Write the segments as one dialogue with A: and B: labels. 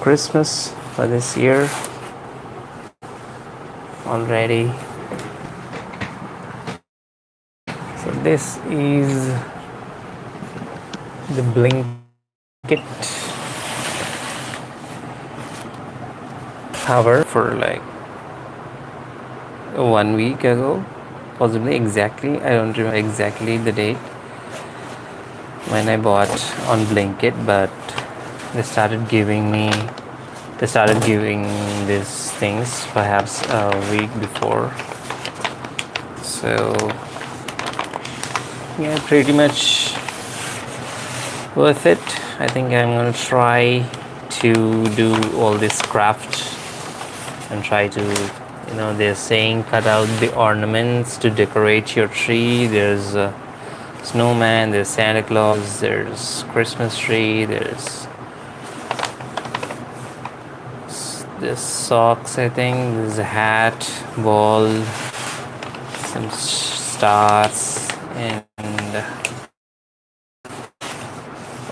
A: Christmas for this year already. So this is the blanket cover for like 1 week ago, possibly. Exactly, I don't remember exactly the date when I bought on Blinkit, but they started giving these things perhaps a week before. So yeah, pretty much worth it. I think I'm gonna try to do all this craft and try to, they're saying cut out the ornaments to decorate your tree. There's a snowman, there's Santa Claus, there's Christmas tree, there's socks, I think, there's a hat, ball, some stars, and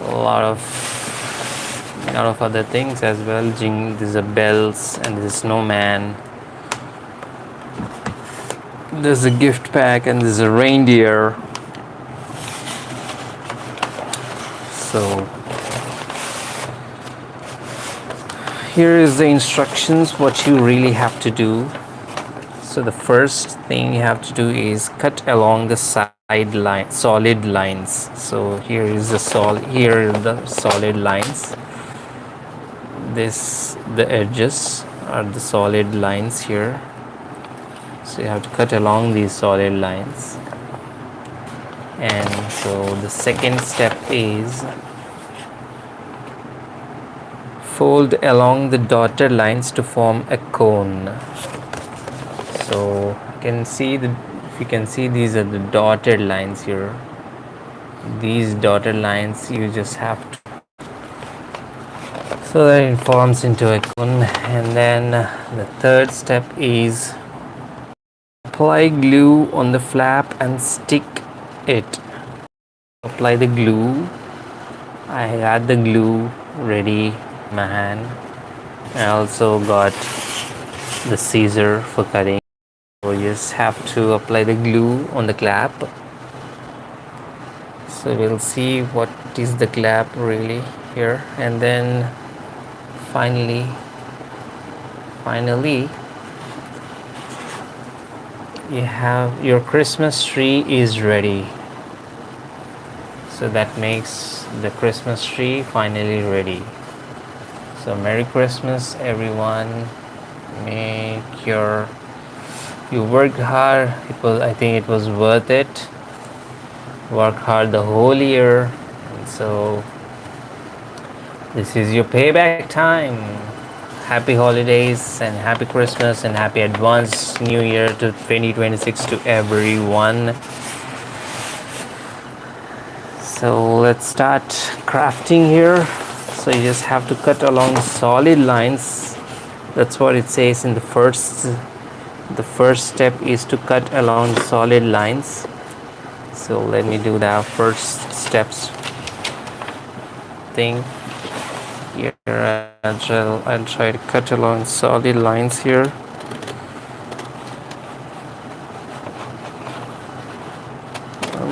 A: a lot of other things as well. There's a bells and there's a snowman. There's a gift pack and there's a reindeer. So here is the instructions what you really have to do. So the first thing you have to do is cut along the side line, solid lines. So here is the solid lines. The edges are the solid lines here. So you have to cut along these solid lines. And so the second step is fold along the dotted lines to form a cone. So if you can see, these are the dotted lines here. These dotted lines you just have to, so that it forms into a cone. And then the third step is apply glue on the flap and stick it. Apply the glue. I had the glue ready in my hand. I also got the scissor for cutting. So you just have to apply the glue on the clap. So we'll see what is the clap really here. And then finally you have your Christmas tree is ready. So that makes the Christmas tree finally ready. So Merry Christmas everyone. You worked hard. I think it was worth it. Work hard the whole year. And so this is your payback time. Happy holidays and happy Christmas and happy advance New Year to 2026 to everyone. So let's start crafting here. So you just have to cut along solid lines. That's what it says in the first step is to cut along solid lines. So let me do that first steps thing here. I'll try to cut along solid lines here.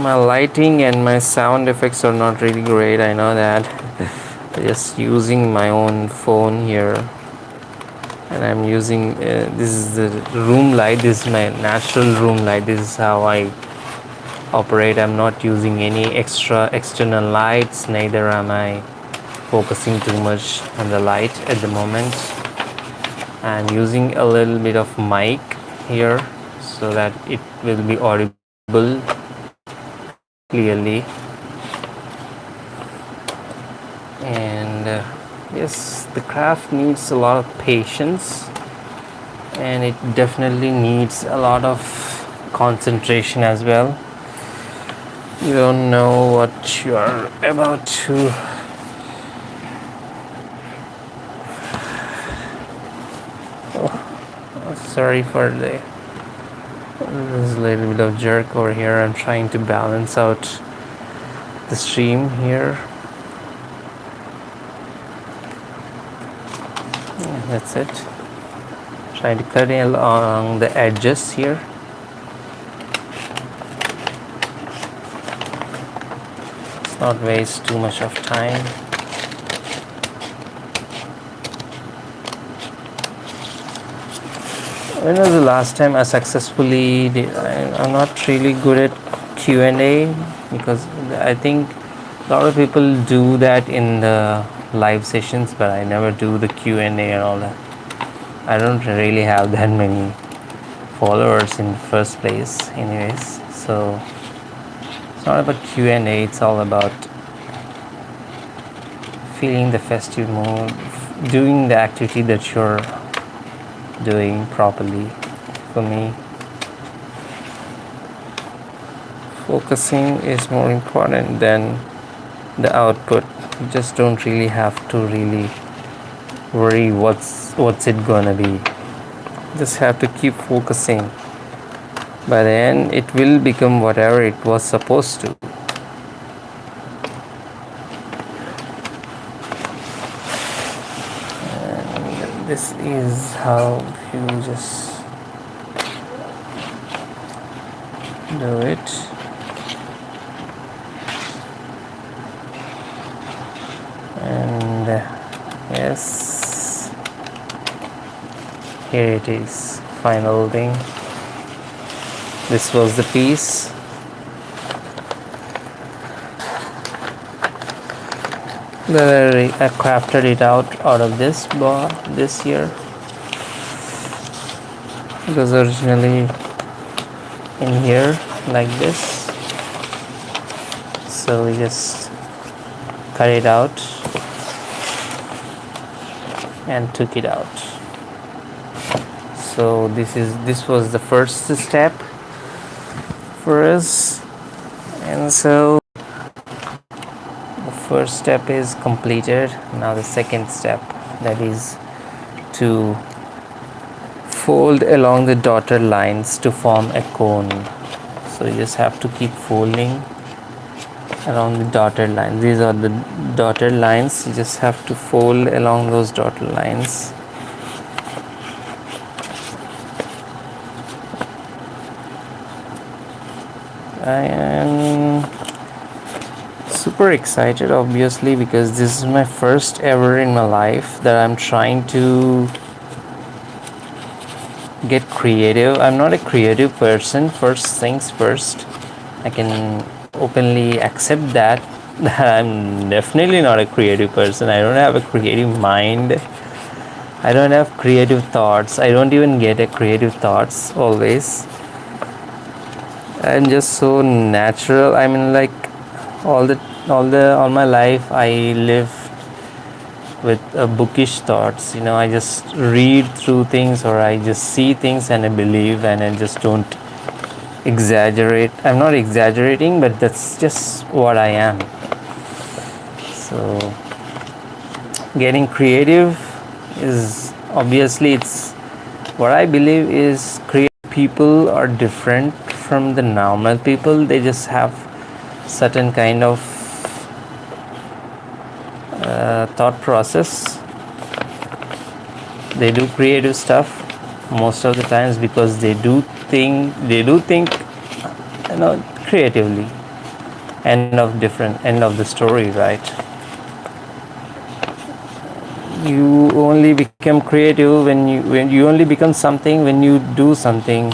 A: My lighting and my sound effects are not really great, I know that. Just using my own phone here, and I'm using this is the room light. This is my natural room light. This is how I operate. I'm not using any external lights, neither am I focusing too much on the light at the moment. I'm using a little bit of mic here so that it will be audible clearly. And yes, the craft needs a lot of patience, and it definitely needs a lot of concentration as well. You don't know what you are about to sorry for there's a little bit of jerk over here. I'm trying to balance out the stream here. That's it. Try to cut it along the edges here. Let's not waste too much of time. When was the last time I successfully did? I'm not really good at Q&A because I think a lot of people do that in the live sessions, but I never do the Q&A and all that. I don't really have that many followers in the first place anyways, so it's not about Q&A, it's all about feeling the festive mood, doing the activity that you're doing properly. For me, focusing is more important than the output. You just don't really have to really worry what's it gonna be. Just have to keep focusing. By the end it will become whatever it was supposed to. And this is how you just do it. And yes, here it is, final thing. This was the piece. That I crafted it out of this bar this year. It was originally in here like this, so we just cut it out and took it out. So this was the first step for us, and so the first step is completed. Now the second step, that is to fold along the dotted lines to form a cone. So you just have to keep folding along the dotted lines. These are the dotted lines. You just have to fold along those dotted lines. I am super excited, obviously, because this is my first ever in my life that I'm trying to get creative. I'm not a creative person, first things first. I can openly accept that I'm definitely not a creative person. I don't have a creative mind. I don't have creative thoughts. I don't even get a creative thoughts always. I'm just so natural. I mean, like all my life I live with bookish thoughts. I just read through things, or I just see things and I believe, and I just don't exaggerate. I'm not exaggerating, but that's just what I am. So getting creative is obviously, it's what I believe is creative people are different from the normal people. They just have certain kind of thought process. They do creative stuff most of the times because they do think creatively. End of the story, right? You only become creative when you only become something when you do something.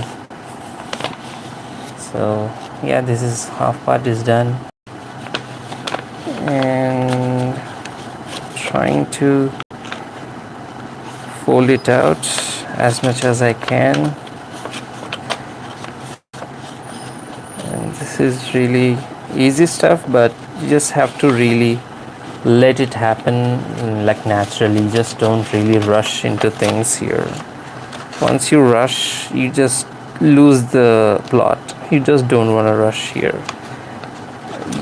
A: So yeah, this is half part is done, and trying to fold it out as much as I can. And this is really easy stuff, but you just have to really let it happen like naturally. Just don't really rush into things here. Once you rush, you just lose the plot. You just don't want to rush here.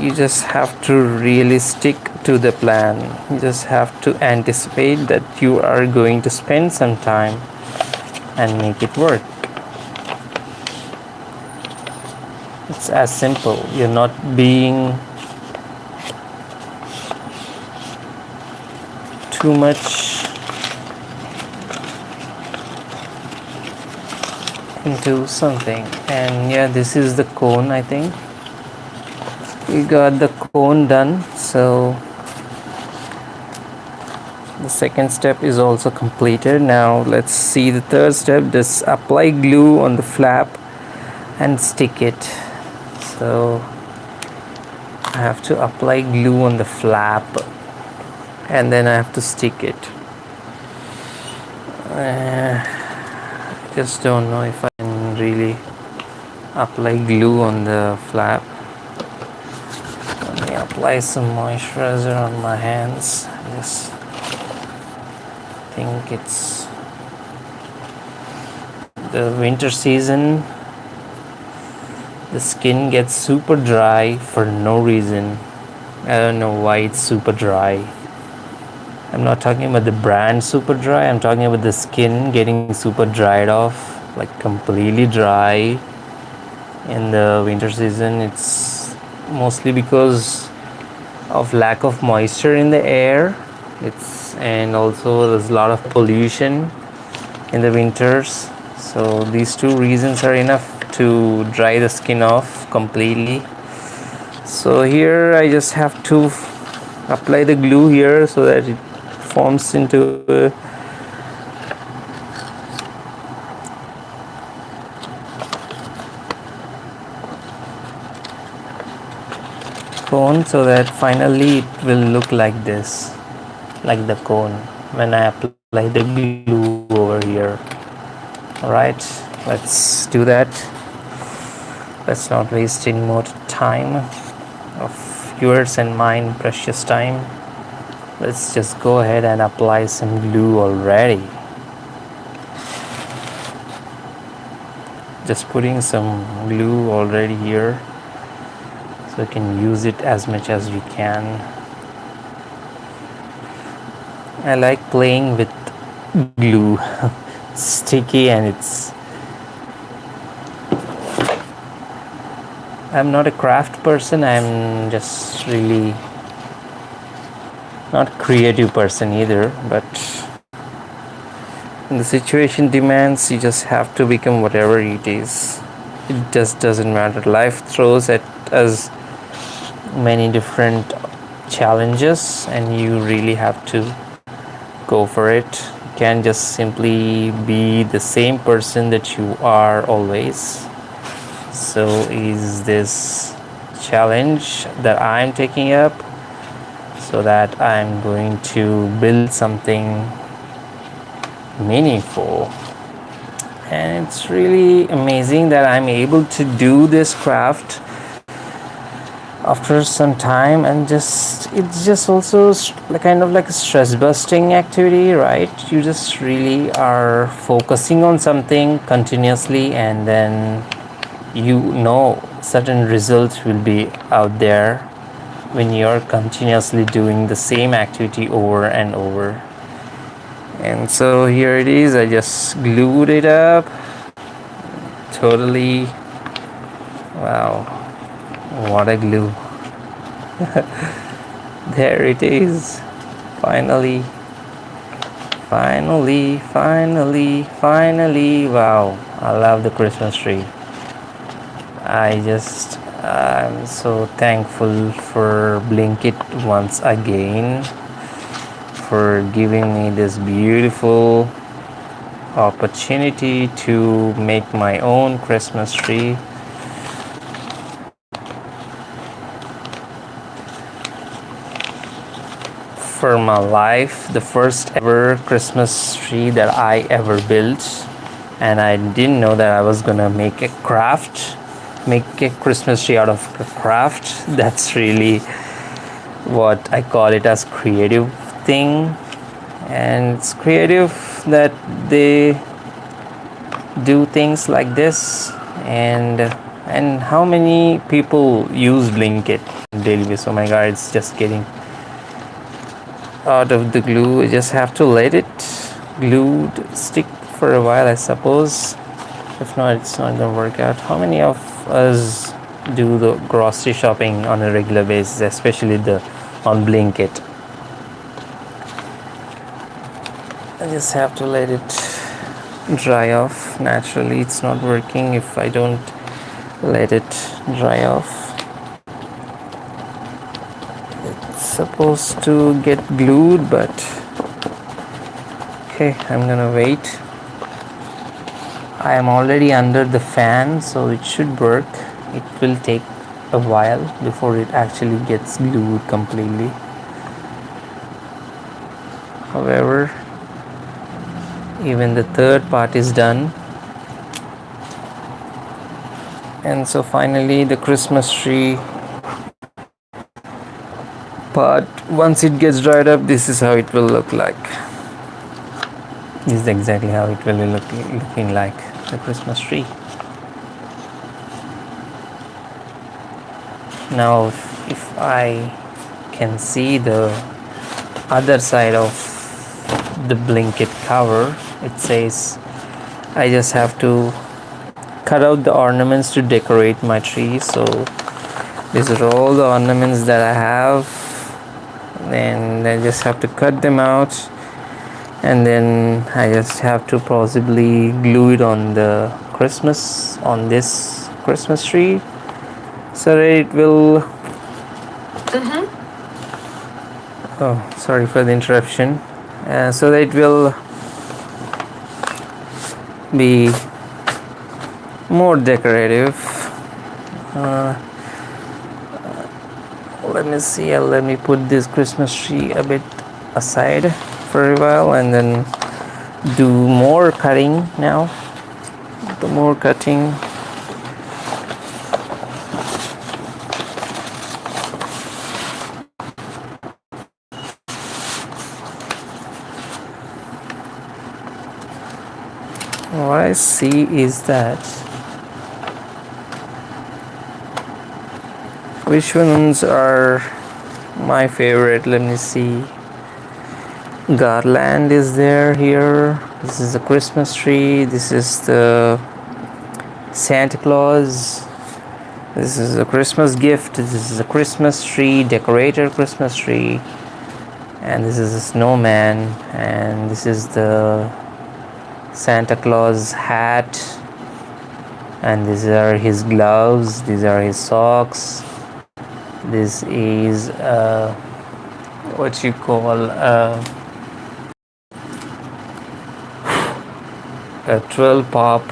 A: You just have to really stick to the plan. You just have to anticipate that you are going to spend some time and make it work. It's as simple. You're not being too much into something. And yeah, this is the cone. I think we got the cone done, so the second step is also completed. Now let's see the third step. Just apply glue on the flap and stick it. So I have to apply glue on the flap and then I have to stick it. I just don't know if I can really apply glue on the flap. Let me apply some moisturizer on my hands. Just think it's the winter season. The skin gets super dry for no reason. I don't know why it's super dry. I'm not talking about the brand super dry. I'm talking about the skin getting super dried off, like completely dry in the winter season. It's mostly because of lack of moisture in the air. And also there's a lot of pollution in the winters. So these two reasons are enough to dry the skin off completely. So here I just have to apply the glue here so that it forms into a cone, so that finally it will look like this, like the cone when I apply the glue over here. Alright, let's do that. Let's not waste any more time of yours and mine precious time. Let's just go ahead and apply some glue already. Just putting some glue already here so you can use it as much as you can. I like playing with glue. Sticky, and I'm not a craft person. I'm just really not creative person either, but when the situation demands, you just have to become whatever it is. It just doesn't matter. Life throws at us many different challenges and you really have to go for it. You can't just simply be the same person that you are always. So is this challenge that I'm taking up, so that I'm going to build something meaningful. And it's really amazing that I'm able to do this craft after some time, and it's just also kind of like a stress busting activity, right? You just really are focusing on something continuously, and then certain results will be out there when you're continuously doing the same activity over and over. And so here it is. I just glued it up totally. Wow, what a glue. There it is. Finally. Wow, I love the Christmas tree. I'm so thankful for Blinkit once again for giving me this beautiful opportunity to make my own Christmas tree. For my life, the first ever Christmas tree that I ever built, and I didn't know that I was gonna make a Christmas tree out of a craft. That's really what I call it as creative thing. And it's creative that they do things like this. And how many people use Blinkit on a daily basis? Oh my god, it's just getting out of the glue. You just have to let it glued stick for a while, I suppose. If not, it's not gonna work out. How many of us do the grocery shopping on a regular basis, especially on Blinkit? I just have to let it dry off naturally. It's not working if I don't let it dry off. It's supposed to get glued, but okay, I'm gonna wait. I am already under the fan, so it should work. It will take a while before it actually gets glued completely. However, even the third part is done. And so finally the Christmas tree part, once it gets dried up, this is how it will look like. This is exactly how it will be looking like, the Christmas tree. Now if I can see the other side of the blanket cover, it says I just have to cut out the ornaments to decorate my tree. So these are all the ornaments that I have, and I just have to cut them out, and then I just have to possibly glue it on this Christmas tree, so that it will oh, sorry for the interruption. So that it will be more decorative. Let me see, let me put this Christmas tree a bit aside for a while and then do more cutting now. The more cutting. What I see is that which ones are my favorite? Let me see. Garland is there here. This is the Christmas tree. This is the Santa Claus. This is a Christmas gift. This is a Christmas tree, decorated Christmas tree. And this is a snowman. And this is the Santa Claus hat. And these are his gloves. These are his socks. This is what you call a 12 pop.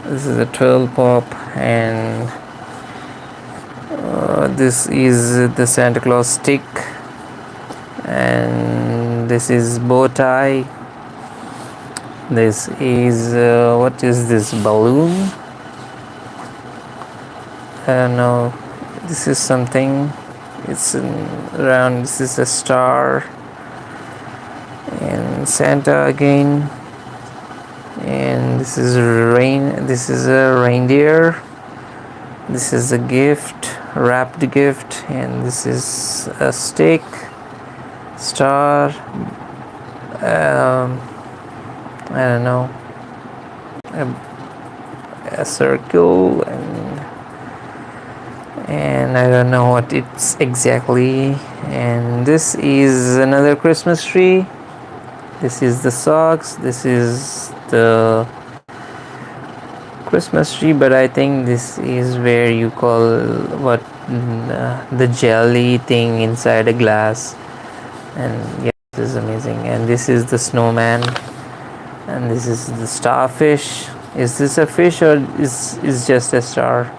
A: This is a 12 pop, and this is the Santa Claus stick, and this is bow tie. This is what is this, balloon? I don't know. This is something. It's around. This is a star, and Santa again. And this is rain. This is a reindeer. This is a gift, wrapped gift, and this is a stick, star. I don't know, a circle, and I don't know what it's exactly. And this is another Christmas tree. This is the socks. This is the Christmas tree, but I think this is where you call what the jelly thing inside a glass. And yeah, this is amazing. And this is the snowman, and this is the starfish. Is this a fish or is just a star?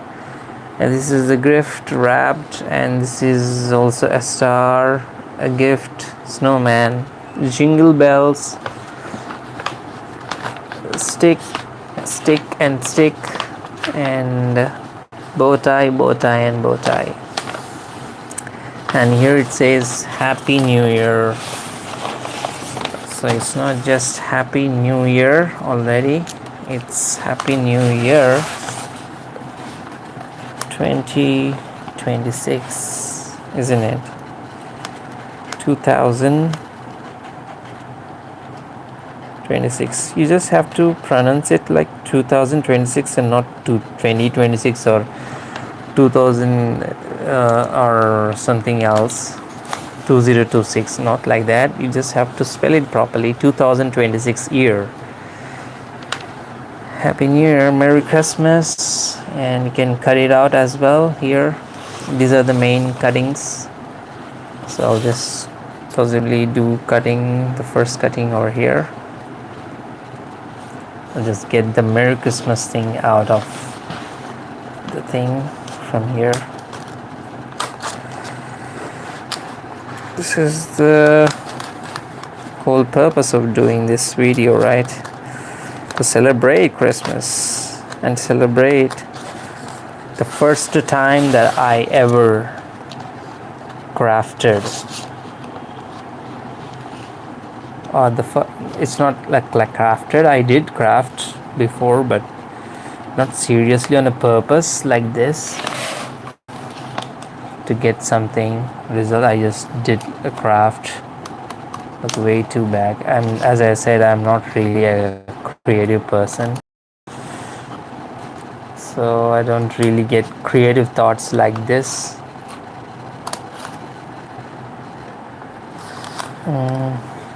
A: And this is the gift wrapped, and this is also a star, a gift, snowman, jingle bells, stick, and bow tie, and bow tie. And here it says Happy New Year. So it's not just Happy New Year already, it's Happy New Year 2026, isn't it? 2026. You just have to pronounce it like 2026 and not 2026 or 2000 or something else. 2026, not like that, you just have to spell it properly. 2026 year. Happy New Year, Merry Christmas. And you can cut it out as well here. These are the main cuttings, so I'll just possibly do cutting, the first cutting over here. I'll just get the Merry Christmas thing out of the thing from here. This is the whole purpose of doing this video, right? To celebrate Christmas and celebrate the first time that I ever crafted, or it's not like crafted, I did craft before, but not seriously on a purpose like this to get something result. I just did a craft like way too back. As I said, I'm not really a creative person, so I don't really get creative thoughts like this.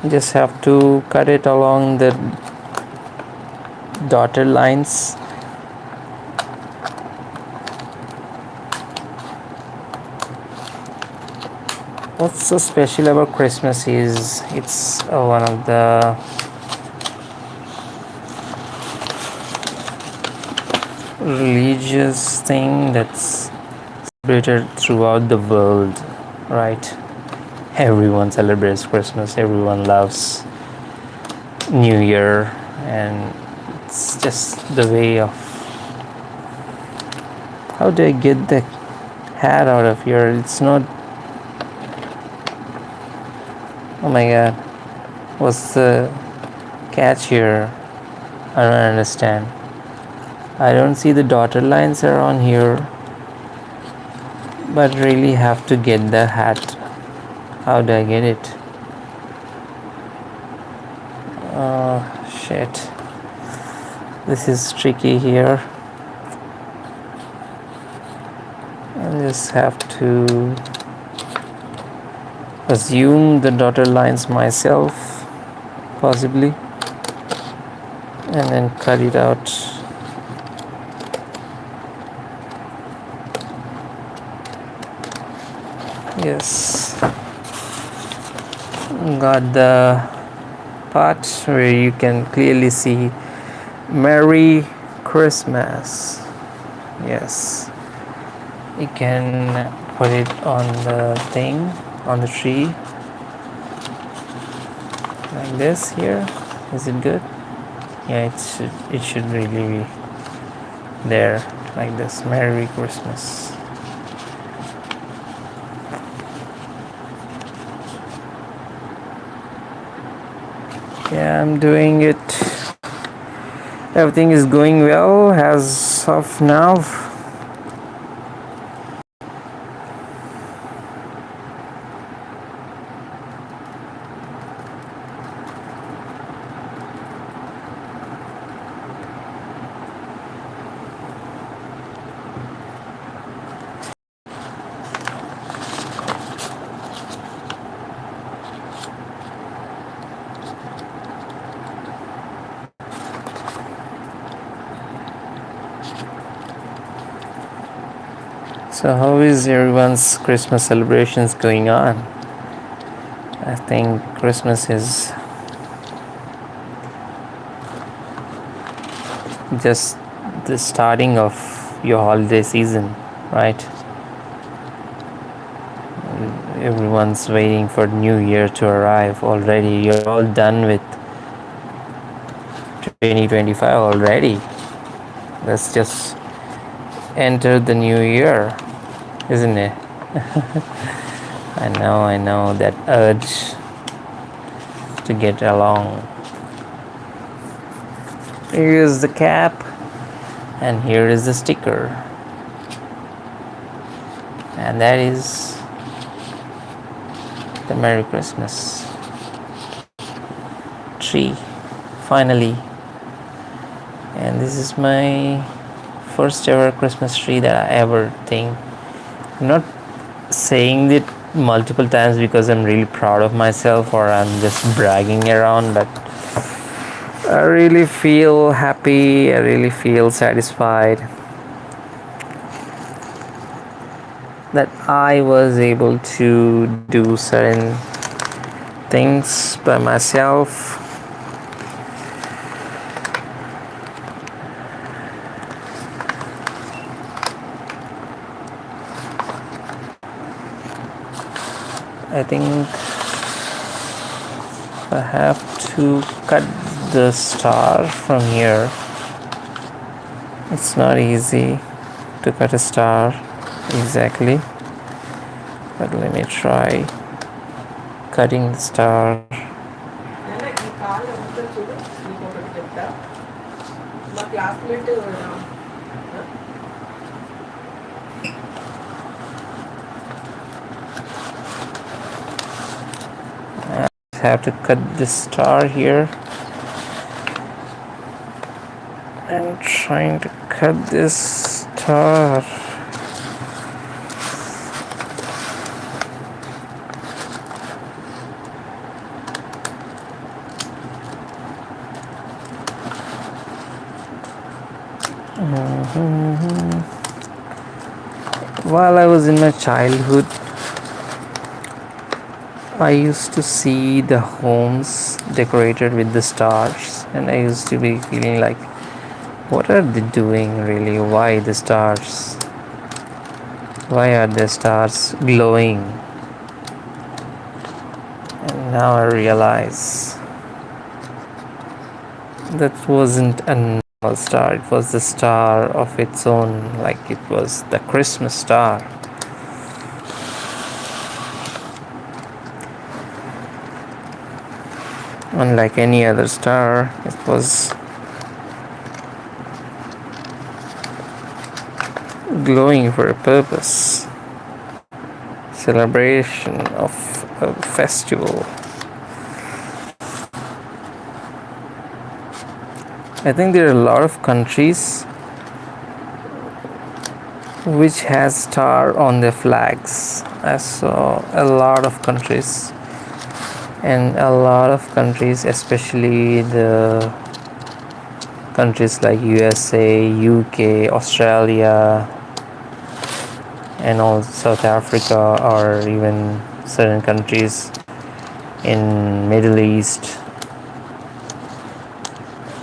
A: Just have to cut it along the dotted lines. What's so special about Christmas is it's one of the religious thing that's celebrated throughout the world, right? Everyone celebrates Christmas, everyone loves New Year, and it's just the way of... How do I get the hat out of here? It's not... Oh my god, what's the catch here? I don't understand. I don't see the dotted lines around here, but really have to get the hat. How do I get it? Oh shit, this is tricky here. I just have to assume the dotted lines myself, possibly, and then cut it out. Yes, got the part where you can clearly see Merry Christmas. Yes, you can put it on the thing, on the tree, like this here. Is it good? Yeah, it should really be there, like this. Merry Christmas. Yeah, I'm doing it. Everything is going well as of now. So how is everyone's Christmas celebrations going on? I think Christmas is just the starting of your holiday season, right? Everyone's waiting for New Year to arrive already. You're all done with 2025 already. Let's just enter the new year, isn't it? I know that urge to get along. Here is the cap, and here is the sticker, and that is the Merry Christmas tree, finally. And this is my first ever Christmas tree that I ever think. I'm not saying that multiple times because I'm really proud of myself or I'm just bragging around, but I really feel happy, I really feel satisfied that I was able to do certain things by myself. I think I have to cut the star from here. It's not easy to cut a star exactly, but let me try cutting the star. I have to cut this star here. I'm trying to cut this star. While I was in my childhood, I used to see the homes decorated with the stars, and I used to be feeling like, what are they doing really? Why the stars? Why are the stars glowing? And now I realize that wasn't a normal star, it was the star of its own, like it was the Christmas star. Unlike any other star, it was glowing for a purpose. Celebration of a festival. I think there are a lot of countries which has star on their flags. I saw a lot of countries, and a lot of countries, especially the countries like USA, UK, Australia, and all South Africa, or even certain countries in Middle East.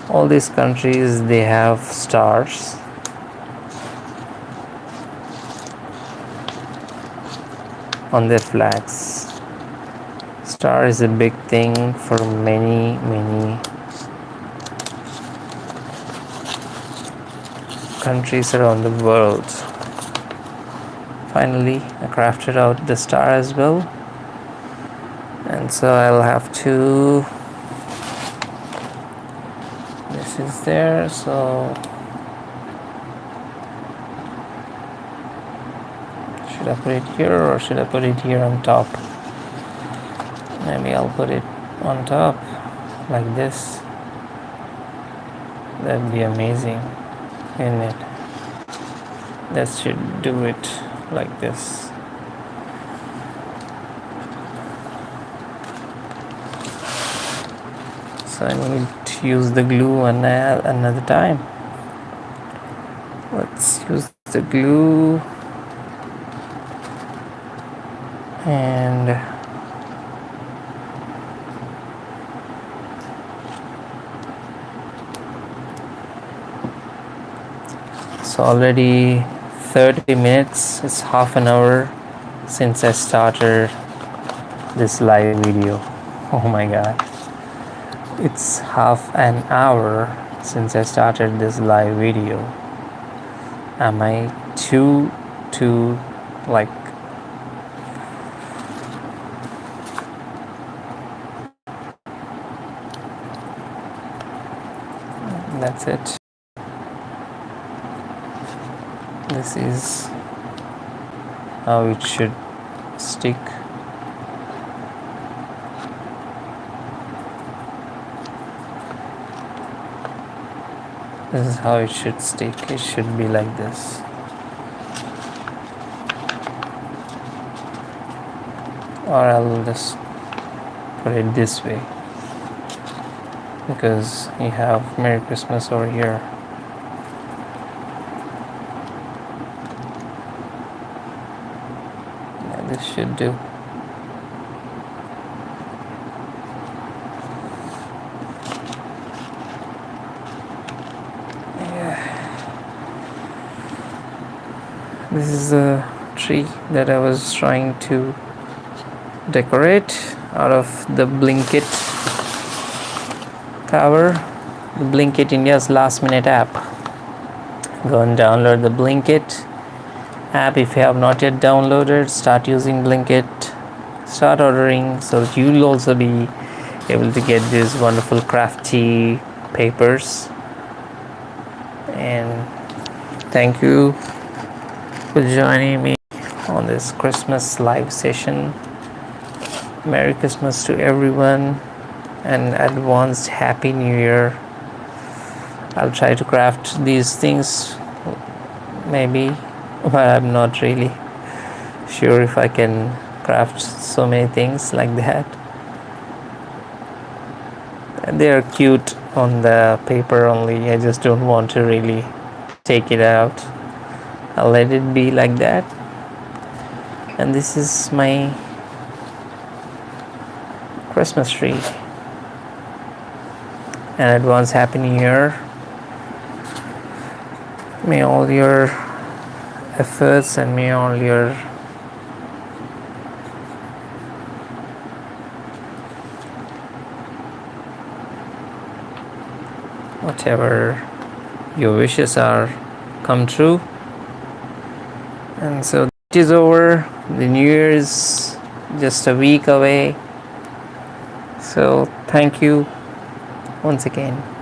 A: All these countries, they have stars. On their flags. Star is a big thing for many countries around the world. Finally, I crafted out the star as well, and so I'll have to, this is there, so should I put it here or should I put it here on top? Maybe I'll put it on top like this. That'd be amazing, isn't it? That should do it like this. So I need to use the glue another time. Let's use the glue and it's already 30 minutes. It's half an hour since I started this live video. Oh my god. It's half an hour since I started this live video. Am I too like that's it. This is how it should stick. This is how it should stick. It should be like this. or I'll just put it this way, because you have Merry Christmas over here. Yeah, this should do. This is a tree that I was trying to decorate out of the Blinkit cover. The Blinkit India's last minute app. Go and download the Blinkit app if you have not yet downloaded. Start using Blinkit. Start ordering so that you'll also be able to get these wonderful crafty papers. And thank you for joining me on this Christmas live session. Merry Christmas to everyone and advanced Happy New Year. I'll try to craft these things maybe, but I'm not really sure if I can craft so many things like that. They are cute on the paper only. I just don't want to really take it out. I'll let it be like that. And this is my Christmas tree. And advance Happy New Year. May all your efforts and may all your whatever your wishes are come true. And so it is over. The New Year is just a week away. So thank you once again.